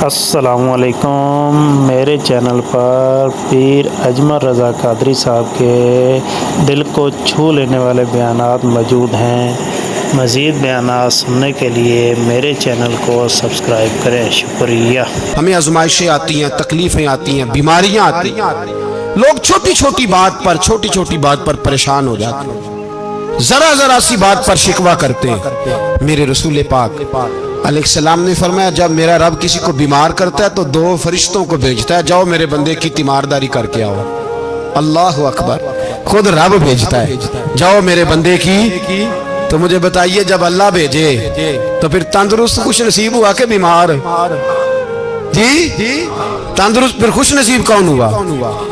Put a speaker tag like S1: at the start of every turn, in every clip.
S1: السلام علیکم۔ میرے چینل پر پیر اجمل رضا قادری صاحب کے دل کو چھو لینے والے بیانات موجود ہیں۔ مزید بیانات سننے کے لیے میرے چینل کو سبسکرائب کریں۔ شکریہ۔
S2: ہمیں آزمائشیں آتی ہیں، تکلیفیں آتی ہیں، بیماریاں آتی ہیں، لوگ چھوٹی چھوٹی بات پر پریشان ہو جاتے ہیں، ذرا سی بات پر شکوہ کرتے ہیں۔ میرے رسول پاک علیہ السلام نے فرمایا جب میرا رب کسی کو بیمار کرتا ہے تو 2 فرشتوں کو بھیجتا ہے، جاؤ میرے بندے کی تیمارداری کر کے آؤ۔ اللہ اکبر، خود رب بھیجتا ہے، جاؤ میرے بندے کی۔ تو مجھے بتائیے جب اللہ بھیجے تو پھر تندرست خوش نصیب ہوا کہ بیمار؟ جی تندرست پھر خوش نصیب کون ہوا؟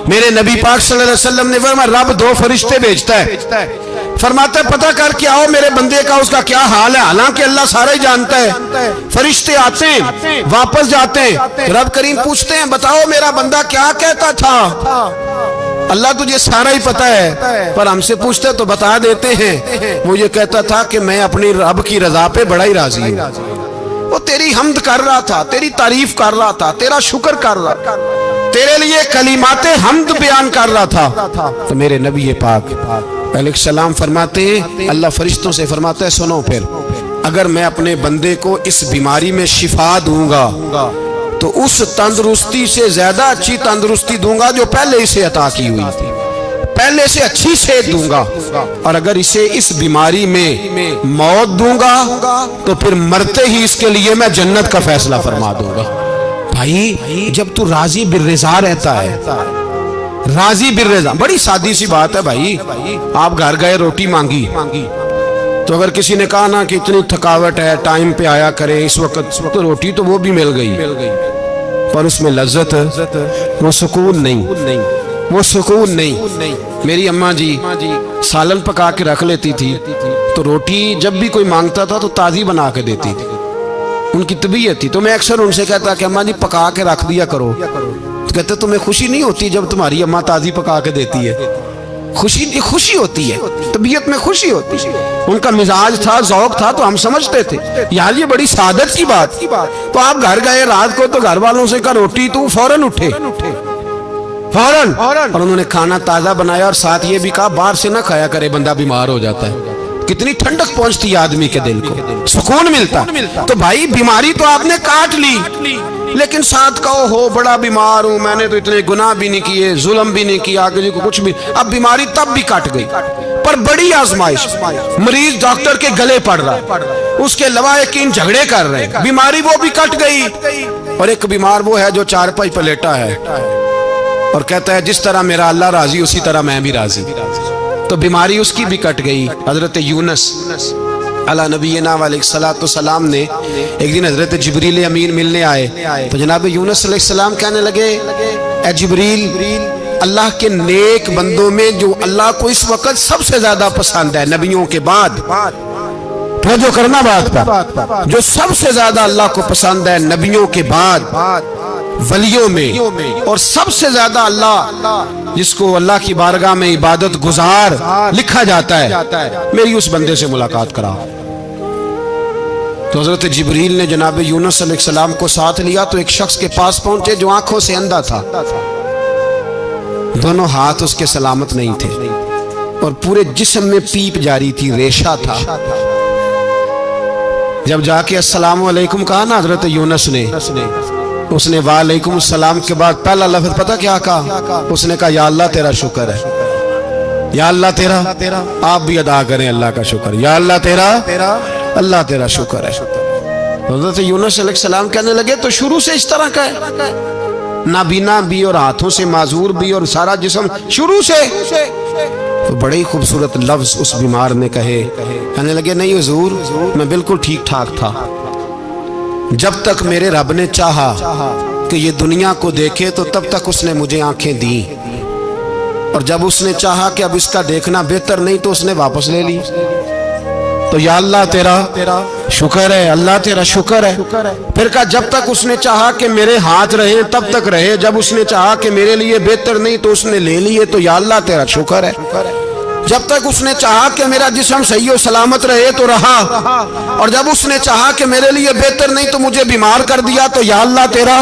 S2: میرے نبی پاک صلی اللہ علیہ وسلم نے فرمایا رب 2 فرشتے بھیجتا ہے، فرماتا ہے پتہ کر کے آؤ میرے بندے کا اس کا کیا حال ہے، حالانکہ اللہ سارا ہی جانتا ہے۔ فرشتے آتے ہیں، واپس جاتے ہیں، رب کریم پوچھتے ہیں بتاؤ میرا بندہ کیا کہتا تھا؟ اللہ تجھے سارا ہی پتہ ہے، پر ہم سے پوچھتے تو بتا دیتے ہیں، وہ یہ کہتا تھا کہ میں اپنی رب کی رضا پہ بڑا ہی راضی ہوں۔ وہ تیری حمد کر رہا تھا، تیری تعریف کر رہا تھا، تیرا شکر کر رہا تھا، تیرے لیے کلمات حمد بیان کر رہا تھا۔ تو میرے نبی پاک علیہ السلام فرماتے ہیں، اللہ فرشتوں سے فرماتا ہے سنو پھر اگر میں اپنے بندے کو اس بیماری میں شفا دوں گا تو اس تندرستی سے زیادہ اچھی تندرستی دوں گا جو پہلے اسے عطا کی ہوئی تھی، پہلے سے اچھی صحت دوں گا، اور اگر اسے اس بیماری میں موت دوں گا تو پھر مرتے ہی اس کے لیے میں جنت کا فیصلہ فرما دوں گا۔ بھائی جب تو راضی بالرضا رہتا ہے، راضی بالرضا، بڑی سادی سی بات ہے بھائی، آپ گھر گئے روٹی مانگی تو اگر کسی نے کہا نا کہ اتنی تھکاوٹ ہے ٹائم پہ آیا کریں اس وقت، تو روٹی تو وہ بھی مل گئی پر اس میں لذت، وہ سکون نہیں، وہ سکون نہیں۔ میری اماں جی سالن پکا کے رکھ لیتی تھی تو روٹی جب بھی کوئی مانگتا تھا تو تازی بنا کے دیتی تھی، ان کی طبیعت تھی۔ تو میں اکثر ان سے کہتا کہ اماں جی پکا کے رکھ دیا کرو، تو کہتے تمہیں خوشی نہیں ہوتی جب تمہاری اماں تازی پکا کے دیتی ہے؟ خوشی ہوتی ہے، طبیعت میں خوشی ہوتی ہے۔ ان کا مزاج تھا، ذوق تھا، تو ہم سمجھتے تھے یار یہ بڑی سعادت کی بات۔ تو آپ گھر گئے رات کو تو گھر والوں سے کہا روٹی، تو فوراً اٹھے فوراً، اور انہوں نے کھانا تازہ بنایا اور ساتھ یہ بھی کہا باہر سے نہ کھایا کرے بندہ بیمار ہو جاتا ہے۔ کتنی ٹھنڈک پہنچتی ہے آدمی کے دل کو، سکون ملتا۔ تو بھائی بیماری تو آپ نے کاٹ لی، لیکن ساتھ کہو ہو بڑا بیمار ہوں، میں نے تو اتنے گناہ بھی نہیں کیے، ظلم بھی نہیں کیا، کسی کو کچھ بھی، اب بیماری تب بھی کٹ گئی۔ پر بڑی آزمائش، مریض ڈاکٹر کے گلے پڑ رہا ہے، اس کے لواحقین جھگڑے کر رہے ہیں، بیماری وہ بھی کٹ گئی۔ اور ایک بیمار وہ ہے جو چارپائی پہ لیٹا ہے اور کہتا ہے جس طرح میرا اللہ راضی اسی طرح میں بھی راضی، تو بیماری اس کی بھی کٹ گئی۔ حضرت یونس علی نبینا علیہ السلام نے ایک دن حضرت جبریل امین ملنے آئے تو جناب یونس علیہ السلام کہنے لگے اے جبریل، اللہ کے نیک بندوں میں جو اللہ کو اس وقت سب سے زیادہ پسند ہے نبیوں کے بعد، جو کرنا بات پر، جو سب سے زیادہ اللہ کو پسند ہے نبیوں کے بعد ولیوں میں، اور سب سے زیادہ اللہ جس کو اللہ کی بارگاہ میں عبادت گزار لکھا جاتا ہے، میری اس بندے سے ملاقات کرا۔ تو حضرت جبریل نے جناب یونس علیہ السلام کو ساتھ لیا تو ایک شخص کے پاس پہنچے جو آنکھوں سے اندھا تھا، دونوں ہاتھ اس کے سلامت نہیں تھے اور پورے جسم میں پیپ جاری تھی، ریشہ تھا۔ جب جا کے السلام علیکم کہا نا حضرت یونس نے، اس نے وعلیکم السلام کے بعد پہلا لفظ پتہ کیا کہا؟ اس نے کہا یا اللہ تیرا شکر ہے، یا اللہ تیرا، آپ بھی ادا کریں اللہ کا شکر، یا اللہ تیرا، اللہ تیرا شکر ہے۔ حضرت یونس علیہ السلام کہنے لگے تو شروع سے اس طرح کا ہے، نابینا بھی اور ہاتھوں سے معذور بھی اور سارا جسم شروع سے؟ تو بڑے ہی خوبصورت لفظ اس بیمار نے کہے، کہنے لگے نہیں حضور میں بالکل ٹھیک ٹھاک تھا، جب تک میرے رب نے چاہا کہ یہ دنیا کو دیکھے تو تب تک اس نے مجھے آنکھیں دی، اور جب اس نے چاہا کہ اب اس کا دیکھنا بہتر نہیں تو اس نے واپس لے لی۔ تو یا اللہ تیرا شکر ہے، اللہ تیرا شکر ہے۔ پھر کہا جب تک اس نے چاہا کہ میرے ہاتھ رہے تب تک رہے، جب اس نے چاہا کہ میرے لیے بہتر نہیں تو اس نے لے لیے، تو یا اللہ تیرا شکر ہے۔ جب تک اس نے چاہا کہ میرا جسم صحیح و سلامت رہے تو رہا، اور جب اس نے چاہا کہ میرے لیے بہتر نہیں تو مجھے بیمار کر دیا تو یا اللہ تیرا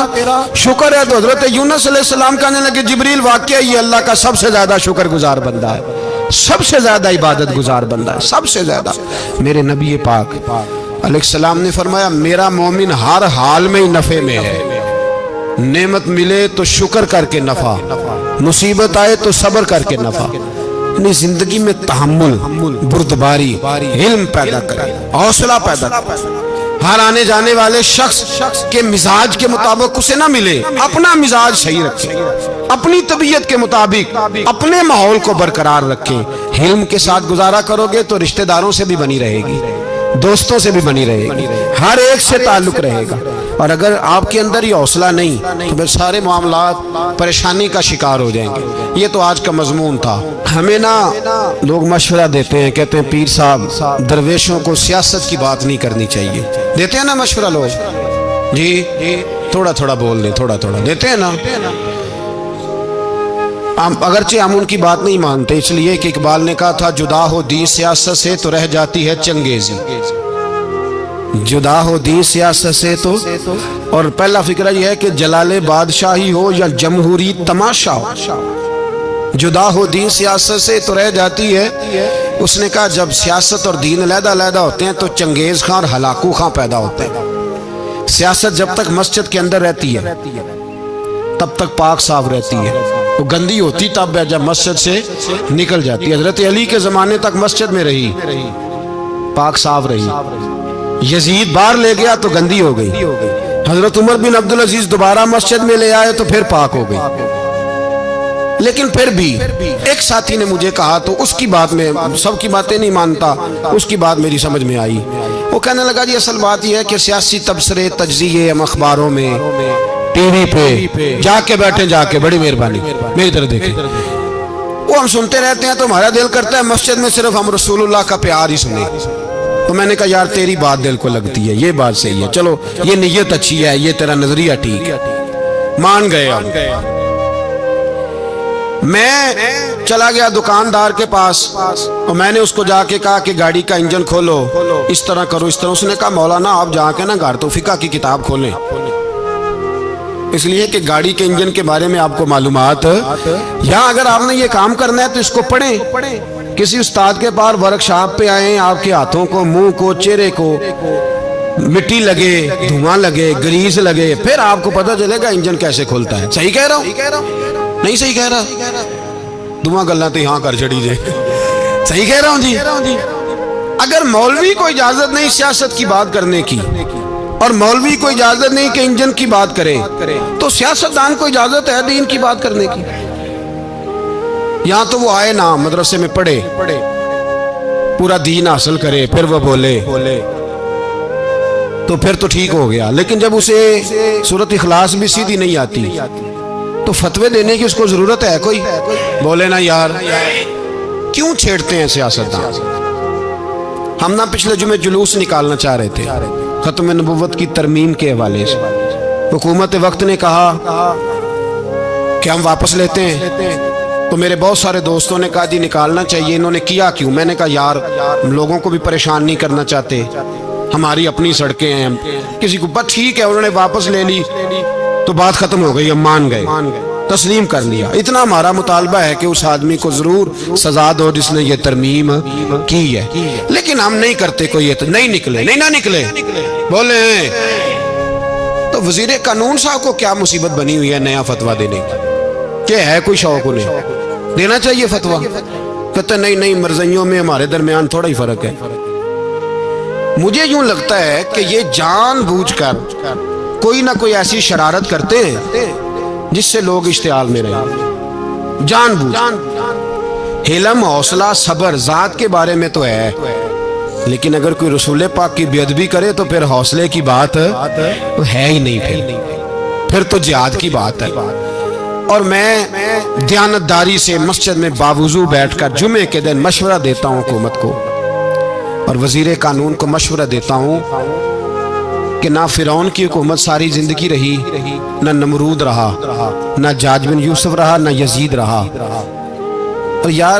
S2: شکر ہے۔ تو حضرت یونس علیہ السلام کہنے لگے جبریل واقعہ یہ اللہ کا سب سے زیادہ شکر گزار بندہ ہے، سب سے زیادہ عبادت گزار بندہ ہے، سب سے زیادہ۔ میرے نبی پاک علیہ السلام نے فرمایا میرا مومن ہر حال میں ہی نفع میں ہے، نعمت ملے تو شکر کر کے نفع، مصیبت آئے تو صبر کر کے نفع، یعنی زندگی میں تحمل، بردباری، علم پیدا کرے، حوصلہ پیدا کرے۔ ہر آنے جانے والے شخص کے مزاج کے مطابق اسے نہ ملے، اپنا مزاج صحیح رکھے، اپنی طبیعت کے مطابق اپنے ماحول کو برقرار رکھیں۔ علم کے ساتھ گزارا کرو گے تو رشتہ داروں سے بھی بنی رہے گی، دوستوں سے بھی بنی رہے گی، ہر ایک سے تعلق رہے گا۔ اور اگر آپ کے اندر یہ حوصلہ نہیں تو پھر سارے معاملات پریشانی کا شکار ہو جائیں گے۔ یہ تو آج کا مضمون تھا۔ ہمیں نا لوگ مشورہ دیتے ہیں، کہتے ہیں پیر صاحب درویشوں کو سیاست کی بات نہیں کرنی چاہیے، دیتے ہیں نا مشورہ لوگ؟ جی تھوڑا تھوڑا بول دیں، تھوڑا تھوڑا دیتے ہیں نا۔ اگرچہ ہم ان کی بات نہیں مانتے، اس لیے کہ اقبال نے کہا تھا جدا ہو دین سیاست سے تو رہ جاتی ہے چنگیزی، جدا ہو دین سیاست سے تو۔ اور پہلا فکرہ یہ ہے کہ جلال بادشاہی ہو یا جمہوری تماشا ہو، جدا ہو دین سیاست سے تو رہ جاتی ہے۔ اس نے کہا جب سیاست اور دین علیحدہ علیحدہ ہوتے ہیں تو چنگیز خان اور ہلاکو خان پیدا ہوتے ہیں۔ سیاست جب تک مسجد کے اندر رہتی ہے تب تک پاک صاف رہتی ہے، وہ گندی ہوتی تب ہے جب مسجد سے نکل جاتی ہے۔ حضرت علی کے زمانے تک مسجد میں رہی، پاک صاف رہی، یزید باہر لے گیا تو گندی ہو گئی، حضرت عمر بن عبدالعزیز دوبارہ مسجد میں لے آئے تو پھر پاک ہو گئی۔ لیکن پھر بھی ایک ساتھی نے مجھے کہا تو اس کی بات میں، سب کی باتیں نہیں مانتا، اس کی بات میری سمجھ میں آئی۔ وہ کہنے لگا جی اصل بات یہ ہے کہ سیاسی تبصرے تجزیے ہم اخباروں میں ٹی وی پہ جا کے بیٹھے، جا کے بڑی مہربانی میری طرف دیکھیں، وہ ہم سنتے رہتے ہیں تو ہمارا دل کرتا ہے مسجد میں صرف ہم رسول اللہ کا پیار ہی سنیں۔ تو میں نے کہا یار تیری بات دل کو لگتی ہے، یہ بات صحیح ہے، چلو یہ نیت اچھی ہے، یہ تیرا نظریہ ٹھیک ہے، مان گئے ہم۔ میں چلا گیا دکاندار کے پاس اور میں نے اس کو جا کے کہا کہ گاڑی کا انجن کھولو، اس طرح کرو، اس طرح۔ اس نے کہا مولانا آپ جا کے نا گھر تو فقہ کی کتاب کھولیں، اس لیے کہ گاڑی کے انجن کے بارے میں آپ کو معلومات، یا اگر آپ نے یہ کام کرنا ہے تو اس کو پڑھیں، کسی استاد کے پاس ورکشاپ پہ آئیں، آپ کے ہاتھوں کو، منہ کو، چہرے کو مٹی لگے، دھواں لگے، گریس لگے، پھر آپ کو پتہ چلے گا انجن کیسے کھلتا ہے۔ صحیح کہہ رہا ہوں؟ نہیں صحیح کہہ رہا؟ دعا گلاں تے یہاں کر چڑی جے، صحیح کہہ رہا ہوں جی؟ اگر مولوی کو اجازت نہیں سیاست کی بات کرنے کی، اور مولوی کو اجازت نہیں کہ انجن کی بات کرے، تو سیاستدان کو اجازت ہے دین کی بات کرنے کی؟ یہاں تو وہ آئے نا مدرسے میں پڑھے، پورا دین حاصل کرے، پھر وہ بولے تو پھر تو ٹھیک ہو گیا۔ لیکن جب اسے سورۃ اخلاص بھی سیدھی نہیں آتی تو فتوے دینے کی اس کو ضرورت ہے کوئی؟ بولے نا یار کیوں چھیڑتے ہیں سیاستدان؟ ہم نا پچھلے جمعے جلوس نکالنا چاہ رہے تھے ختم نبوت کی ترمیم کے حوالے سے، حکومت وقت نے کہا کہ ہم واپس لیتے ہیں، تو میرے بہت سارے دوستوں نے کہا جی نکالنا چاہیے، انہوں نے کیا کیوں؟ میں نے کہا یار ہم لوگوں کو بھی پریشان نہیں کرنا چاہتے، ہماری اپنی سڑکیں ہیں، کسی کو بس ٹھیک ہے، انہوں نے واپس لے لی تو بات ختم ہو گئی، ہم مان گئے، تسلیم کر لیا۔ اتنا ہمارا مطالبہ ہے کہ اس آدمی کو ضرور سزا دو جس نے یہ ترمیم کی ہے، لیکن ہم نہیں کرتے کوئی، نہیں نکلے، نہیں نہ نکلے، بولے تو وزیر قانون صاحب کو کیا مصیبت بنی ہوئی ہے نیا فتویٰ دینے کی؟ کہ ہے کوئی شوق انہیں دینا چاہیے فتویٰ؟ کہتے نہیں مرضیوں میں ہمارے درمیان تھوڑا ہی فرق ہے۔ مجھے یوں لگتا ہے کہ یہ جان بوجھ کر کوئی نہ کوئی ایسی شرارت کرتے ہیں جس سے لوگ اشتعال میں رہیں، جان بوجھ۔ علم، حوصلہ، صبر ذات کے بارے میں تو ہے، لیکن اگر کوئی رسول پاک کی بے ادبی کرے تو پھر حوصلے کی بات تو ہے ہی نہیں، پھر تو جہاد کی بات ہے۔ اور میں دیانتداری سے مسجد میں باوضو بیٹھ کر جمعے کے دن مشورہ دیتا ہوں حکومت کو، اور وزیر قانون کو مشورہ دیتا ہوں کہ نہ فرعون کی حکومت ساری زندگی رہی، نہ نمرود رہا، نہ جاج بن یوسف رہا، نہ یزید رہا۔ اور یار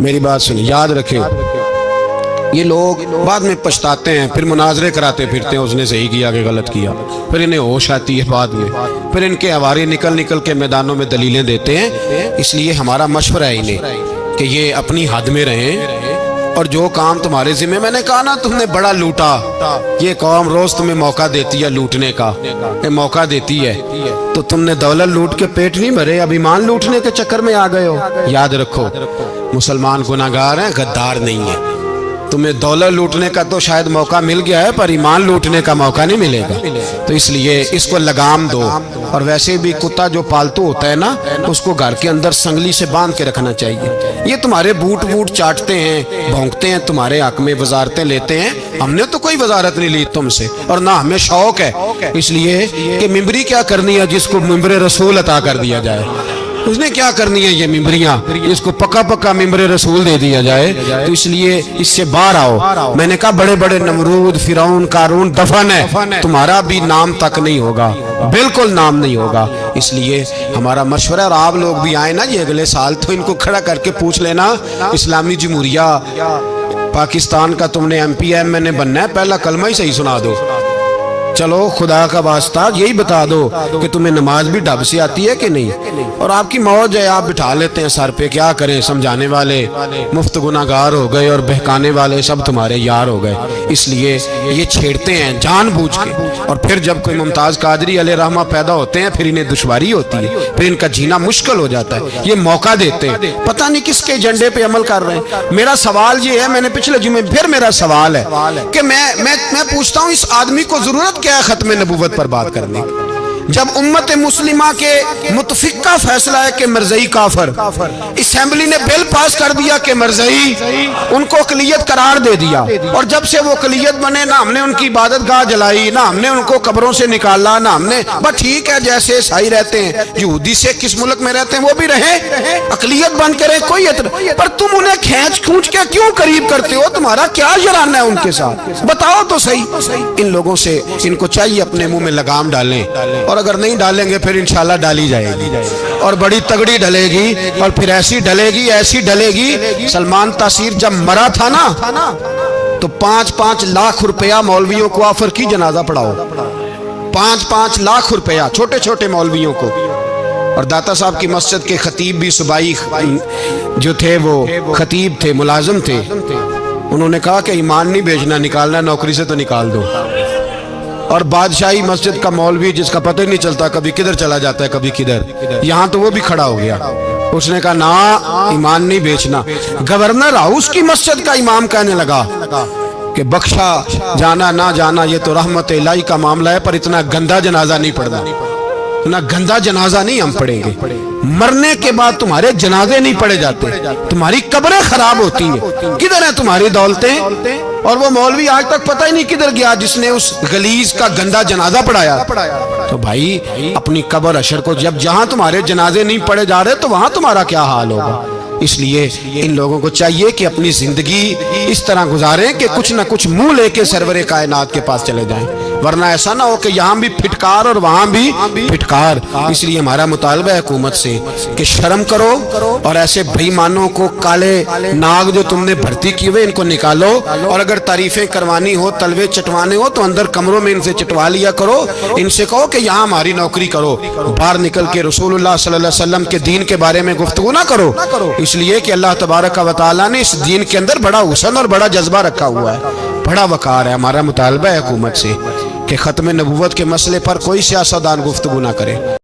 S2: میری بات سنیں، یاد رکھیں، یہ لوگ بعد میں پچھتاتے ہیں، پھر مناظرے کراتے پھرتے ہیں، اس نے صحیح کیا کہ غلط کیا، پھر انہیں ہوش آتی ہے بعد میں، پھر ان کے ہوارے نکل نکل کے میدانوں میں دلیلیں دیتے ہیں۔ اس لیے ہمارا مشورہ ہے انہیں کہ یہ اپنی حد میں رہیں، اور جو کام تمہارے ذمہ، میں نے کہا نا تم نے بڑا لوٹا، یہ قوم روز تمہیں موقع دیتی ہے لوٹنے کا، یہ موقع دیتی ہے، تو تم نے دولت لوٹ کے پیٹ نہیں بھرے، اب ایمان لوٹنے کے چکر میں آ گئے ہو۔ یاد رکھو، مسلمان گناہگار ہیں، غدار نہیں ہیں۔ تمہیں دولت لوٹنے کا تو شاید موقع مل گیا ہے، پر ایمان لوٹنے کا موقع نہیں ملے گا، تو اس لیے اس کو لگام دو۔ اور ویسے بھی کتا جو پالتو ہوتا ہے نا، اس کو گھر کے اندر سنگلی سے باندھ کے رکھنا چاہیے۔ یہ تمہارے بوٹ ووٹ چاٹتے ہیں، بھونکتے ہیں تمہارے حق میں، وزارتیں لیتے ہیں، ہم نے تو کوئی وزارت نہیں لی تم سے، اور نہ ہمیں شوق ہے، اس لیے کہ ممبری کیا کرنی ہے جس کو ممبر رسول عطا کر دیا جائے، اس نے کیا کرنی ہے یہ ممبریاں جس کو پکا پکا ممبر رسول دے دیا جائے، تو اس لیے اس سے باہر آؤ۔ میں نے کہا بڑے بڑے نمرود، فرعون، قارون دفن ہے، تمہارا بھی نام تک نہیں ہوگا، بالکل نام نہیں ہوگا۔ اس لیے ہمارا مشورہ، اور آپ لوگ بھی آئے نا یہ اگلے سال، تو ان کو کھڑا کر کے پوچھ لینا، اسلامی جمہوریہ پاکستان کا تم نے MP میں نے بننا ہے، پہلا کلمہ ہی صحیح سنا دو، چلو خدا کا واسطہ یہی بتا دو کہ تمہیں نماز بھی ڈھب سے آتی ہے کہ نہیں، اور آپ کی موج ہے، آپ بٹھا لیتے ہیں سر پہ، کیا کریں، سمجھانے والے مفت گناہگار ہو گئے اور بہکانے والے سب تمہارے یار ہو گئے، اس لیے یہ چھیڑتے ہیں جان بوجھ کے، اور پھر جب کوئی ممتاز قادری علیہ رحمہ پیدا ہوتے ہیں، پھر انہیں دشواری ہوتی ہے، پھر ان کا جینا مشکل ہو جاتا ہے، یہ موقع دیتے ہیں، پتہ نہیں کس کے ایجنڈے پہ عمل کر رہے ہیں۔ میرا سوال یہ ہے، میں نے پچھلے جمعے پھر میرا سوال ہے کہ میں پوچھتا ہوں، اس آدمی کو ضرورت کیا ہے ختم نبوت پر بات کرنے کی، جب امت مسلمہ کے متفقہ فیصلہ ہے کہ مرزائی کافر، اسمبلی نے بل پاس کر دیا کہ مرزائی ان کو اقلیت قرار دے دیا، اور جب سے وہ اقلیت بنے، نہ ہم نے ان کی عبادت گاہ جلائی، نہ ہم نے ان کو قبروں سے نکالا، نہ ہم نے، بس ٹھیک ہے جیسے عیسائی رہتے ہیں، یہودی سے کس ملک میں رہتے ہیں وہ بھی رہیں، اقلیت بن کے رہے، کوئی اعتراض، پر تم انہیں کھینچ کھونچ کے کیوں قریب کرتے ہو، تمہارا کیا جرانہ ہے ان کے ساتھ، بتاؤ تو صحیح۔ ان لوگوں سے ان کو چاہیے اپنے منہ میں لگام ڈالیں، اور اگر نہیں ڈالیں گے پھر انشاءاللہ ڈالی جائے گی، اور بڑی تگڑی ڈلے گی، اور پھر ایسی ڈلے گی، ایسی ڈلے گی۔ سلمان تاثیر جب مرا تھا نا تو 5-5 لاکھ روپیہ مولویوں کو آفر کی جنازہ پڑھاؤ، 5-5 لاکھ روپیہ چھوٹے چھوٹے مولویوں کو، اور داتا صاحب کی مسجد کے خطیب بھی صوبائی جو تھے وہ خطیب تھے، ملازم تھے، انہوں نے کہا کہ ایمان نہیں بیچنا، نکالنا نوکری سے تو نکال دو، اور بادشاہی مسجد کا مولوی جس کا پتہ ہی نہیں چلتا کبھی کدھر چلا جاتا ہے کبھی کدھر، یہاں تو وہ بھی کھڑا ہو گیا، اس نے کہا نا ایمان نہیں بیچنا۔ گورنر ہاؤس کی مسجد کا امام کہنے لگا کہ بخشا جانا نہ جانا یہ تو رحمت الہی کا معاملہ ہے، پر اتنا گندا جنازہ نہیں پڑھنا، اتنا گندا جنازہ نہیں ہم پڑھیں گے، مرنے کے بعد تمہارے جنازے نہیں پڑھے جاتے، تمہاری قبریں خراب ہوتی ہیں، کدھر ہیں تمہاری دولتیں؟ اور وہ مولوی آج تک پتہ ہی نہیں کدھر گیا جس نے اس غلیظ کا گندا جنازہ پڑھایا۔ تو بھائی اپنی قبر اشر کو، جب جہاں تمہارے جنازے نہیں پڑھے جا رہے تو وہاں تمہارا کیا حال ہوگا۔ اس لیے ان لوگوں کو چاہیے کہ اپنی زندگی اس طرح گزاریں کہ کچھ نہ کچھ منہ لے کے سرور کائنات کے پاس چلے جائیں، ورنہ ایسا نہ ہو کہ یہاں بھی پھٹکار اور وہاں بھی پھٹکار۔ اس لیے ہمارا مطالبہ ہے حکومت سے کہ شرم کرو، اور ایسے بے ایمانوں کو، کالے ناگ جو تم نے بھرتی کی ہوئے، ان کو نکالو، اور اگر تعریفیں کروانی ہو، تلوے چٹوانے ہو تو اندر کمروں میں ان سے چٹوا لیا کرو، ان سے کہو کہ یہاں ہماری نوکری کرو، باہر نکل کے رسول اللہ صلی اللہ علیہ وسلم کے دین کے بارے میں گفتگو نہ کرو، اس لیے کہ اللہ تبارک و تعالیٰ نے اس دین کے اندر بڑا حسن اور بڑا جذبہ رکھا ہوا ہے، بڑا وقار ہے۔ ہمارا مطالبہ ہے حکومت سے کہ ختم نبوت کے مسئلے پر کوئی سیاستدان گفتگو نہ کرے۔